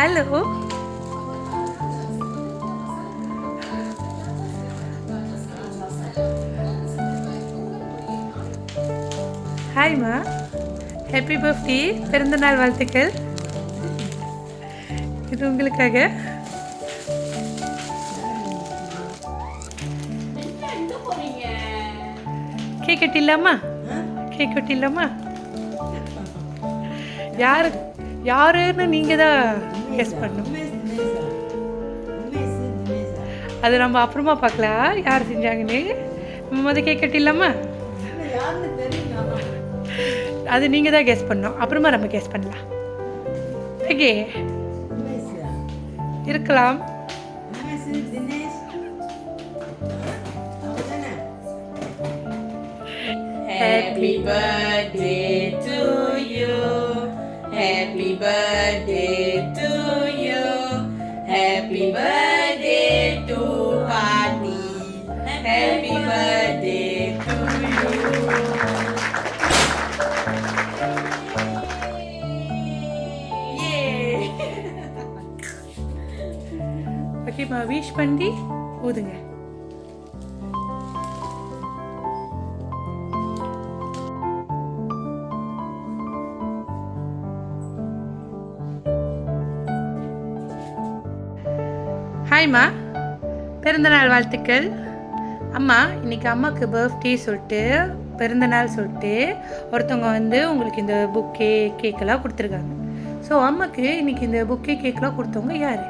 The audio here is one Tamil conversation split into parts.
ஹலோ. ஹாய்மா, ஹாப்பி பர்த்டே, பிறந்தநாள் வாழ்த்துக்கள். இது உங்களுக்காக. கேக் கட்டிடலாமா? கேக் கட்டிடலாமா? யாருன்னு நீங்கள் தான் கெஸ் பண்ணணும். அது நம்ம அப்புறமா பார்க்கலாம் யார் செஞ்சாங்கன்னு. முதல் கேக் கட்டிடலாமா? அது நீங்கள் தான் கெஸ் பண்ணணும், அப்புறமா நம்ம கெஸ் பண்ணலாம். ஓகே, இருக்கலாம். Happy birthday to you. Happy birthday to you. Happy birthday to Pati. Happy birthday to you. Yay! ஓகேம்மா, விஷ் பண்ணி ஊதுங்க. ஹாய்மா, பிறந்தநாள் வாழ்த்துக்கள். அம்மா, இன்றைக்கி அம்மாவுக்கு பர்த்டே சொல்லிட்டு, பிறந்தநாள் சொல்லிட்டு ஒருத்தவங்க வந்து உங்களுக்கு இந்த புக்கே கேக்கெல்லாம் கொடுத்துருக்காங்க. ஸோ அம்மாவுக்கு இன்றைக்கி இந்த புக்கே கேக்கெலாம் கொடுத்தவங்க யார்?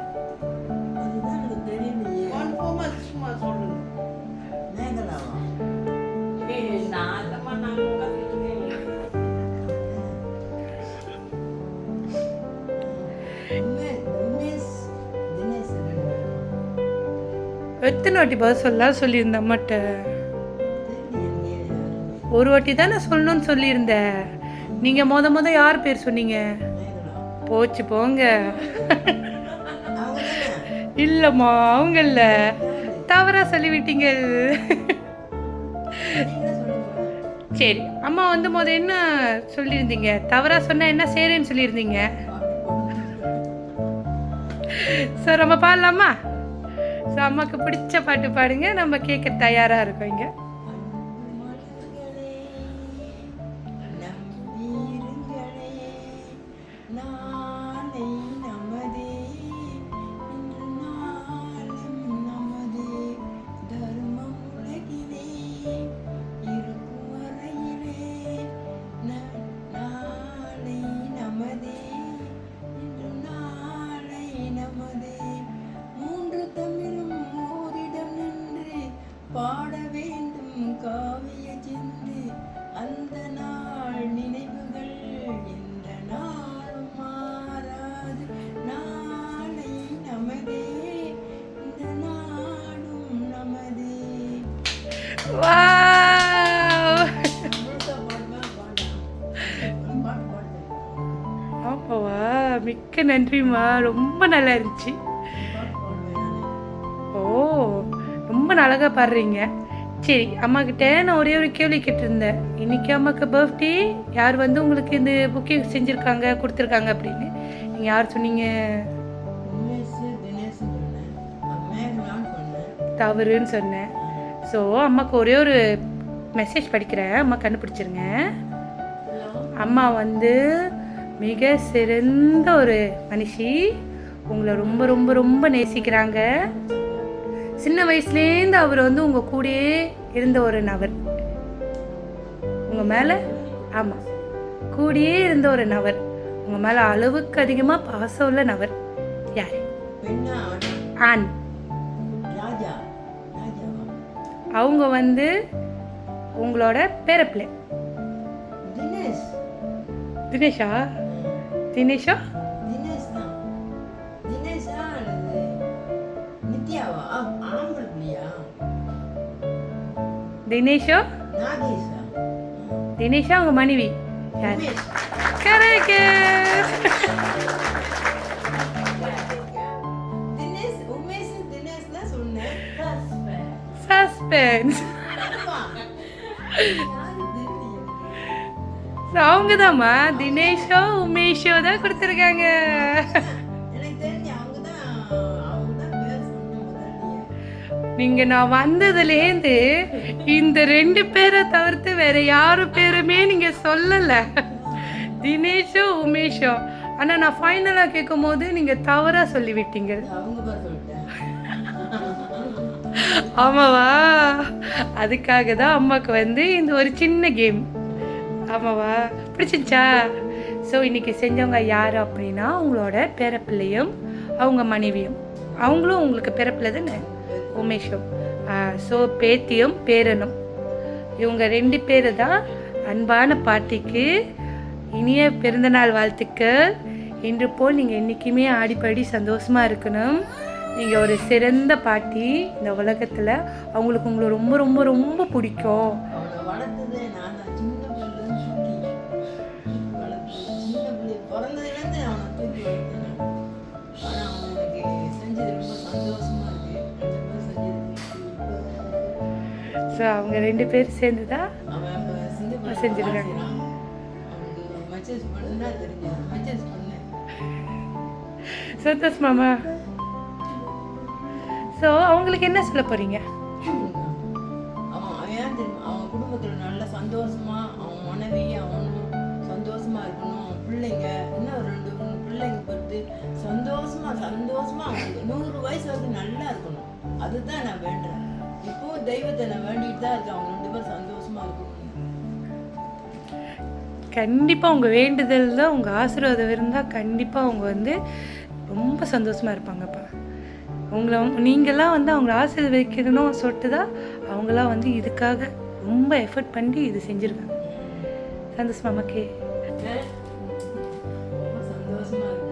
எத்தனை வாட்டி பதில் சொல்லலாம் சொல்லியிருந்தேன் அம்மாட்ட? ஒரு வாட்டி தானே சொல்லணும்னு சொல்லியிருந்தேன். நீங்கள் மொத யார் பேர் சொன்னீங்க? போச்சு போங்க. இல்லைம்மா, அவங்க இல்லை, தவறாக சொல்லிவிட்டீங்க. சரி, அம்மா வந்து என்ன சொல்லியிருந்தீங்க? தவறாக சொன்னால் என்ன செய்கிறேன்னு சொல்லியிருந்தீங்க. சார், நம்ம பாடலாமா? ஸோ அம்மாவுக்கு பிடிச்ச பாட்டு பாடுங்க, நம்ம கேட்க தயாராக இருக்கோம். இங்கே பாட வேண்டும் காவிய சிந்து அந்த நாள் நினைவுகள் என்ற நாளும் மாறாது நாளை நமதே இந்த நாடும் நமதே. ஆமாவா, மிக்க நன்றிம்மா, ரொம்ப நல்லா இருந்துச்சு. ஓ, ரொம்ப அழகாக பாடுறீங்க. சரி, அம்மா கிட்ட நான் ஒரே ஒரு கேள்வி கேட்டிருந்தேன். இன்னைக்கு அம்மாவுக்கு பர்த்டே, யார் வந்து உங்களுக்கு இந்த புக்கே செஞ்சுருக்காங்க கொடுத்துருக்காங்க அப்படின்னு. நீங்கள் யார் சொன்னீங்க? தவறுன்னு சொன்னேன். ஸோ அம்மாவுக்கு ஒரே ஒரு மெசேஜ் படிக்கிறேன், அம்மா கண்டுபிடிச்சிருங்க. அம்மா வந்து மிக சிறந்த ஒரு மனுஷி, உங்களை ரொம்ப ரொம்ப ரொம்ப நேசிக்கிறாங்க. சின்ன வயசுலேருந்து அவர் வந்து உங்கள் கூடயே இருந்த ஒரு நபர், உங்கள் மேலே. ஆமாம், கூடயே இருந்த ஒரு நபர், உங்கள் மேலே அளவுக்கு அதிகமாக பாசம் உள்ள நபர். யார்? ஆண். அவங்க வந்து உங்களோட பேரப்பிள்ளை. தினேஷா? தினேஷா? தினேஷா? தினேஷா உங்க மனைவி யார்? கரெக்ட். சஸ்பென்ஸ். அவங்க தான்மா தினேஷோ உமேஷோ தான் கொடுத்துருக்காங்க. நீங்கள் நான் வந்ததுலேருந்து இந்த 2 பேரை தவிர்த்து வேற யாரு பேருமே நீங்கள் சொல்லலை, தினேஷும் உமேஷும். ஆனால் நான் ஃபைனலாக கேட்கும் போது நீங்கள் தவறாக சொல்லிவிட்டீங்க. அவங்க பேர் சொல்லிட்டேன். ஆமாவா? அதுக்காக தான் அம்மாவுக்கு வந்து இந்த ஒரு சின்ன கேம். ஆமாவா? பிடிச்சிருச்சா? ஸோ இன்றைக்கி செஞ்சவங்க யார் அப்படின்னா உங்களோட பேரப்பிள்ளையும் அவங்க மனைவியும். அவங்களும் உங்களுக்கு பேரப்பிள்ளை தானே, உமேஷும். ஸோ பேத்தியும் பேரனும், இவங்க 2 பேர் தான். அன்பான பாட்டிக்கு இனிய பிறந்தநாள் வாழ்த்துக்கள். இன்று போல் நீங்கள் என்றைக்குமே ஆடிப்பாடி சந்தோஷமாக இருக்கணும். நீங்கள் ஒரு சிறந்த பாட்டி இந்த உலகத்தில். அவங்களுக்கு உங்களை ரொம்ப ரொம்ப ரொம்ப பிடிக்கும். அவனை வளர்த்ததே நான் தான். சின்ன பிள்ளைலேருந்து சுட்டி வளர்த்து, சின்ன பிள்ளை பிறந்ததுலேருந்து அவனை தூக்கி வளர்த்தேன். ஆனால் அவன் எனக்கு செஞ்சது ரொம்ப சந்தோஷமா இருக்கு. நிஜமா செஞ்சது. ஸோ அவங்க 2 பேர் சேர்ந்து தான் அவன் இப்போ சிங்கப்பூர் செஞ்சிருக்காங்க. அவனுக்கு மெசேஜ் பண்ணுன்னா தெரிஞ்சது. மெசேஜ் பண்ணேன். சந்தோஷ் மாமா. ஸோ அவங்களுக்கு என்ன சொல்ல போகிறீங்க? அவன் ஏன் தெரியுமா, அவன் குடும்பத்தில் நல்ல சந்தோஷமா, அவன் மனைவி அவனும் சந்தோஷமா இருக்கணும். பிள்ளைங்க இன்னும் 2 3 பிள்ளைங்க பொறுத்து சந்தோஷமா அவனுக்கு 100 வயசு வரைக்கும் நல்லா இருக்கணும். அதுதான் நான் வேண்டுறேன். இப்போ தெய்வத்தை நான் வேண்டிட்டு தான் இருக்கேன். அவங்க 2 பேரும் சந்தோஷமா இருக்கணும். கண்டிப்பாக உங்கள் வேண்டுதல் தான், உங்கள் ஆசீர்வாதம் இருந்தால் கண்டிப்பாக அவங்க வந்து ரொம்ப சந்தோஷமாக இருப்பாங்கப்பா. உங்களை நீங்களாம் வந்து அவங்கள ஆசீர்வதிக்கணும்னு சொல்லிட்டு தான் அவங்களாம் வந்து இதுக்காக ரொம்ப எஃபர்ட் பண்ணி இது செஞ்சுருக்காங்க. சந்தோஷமா அம்மாக்கே? ரொம்ப சந்தோஷமா இருக்கு.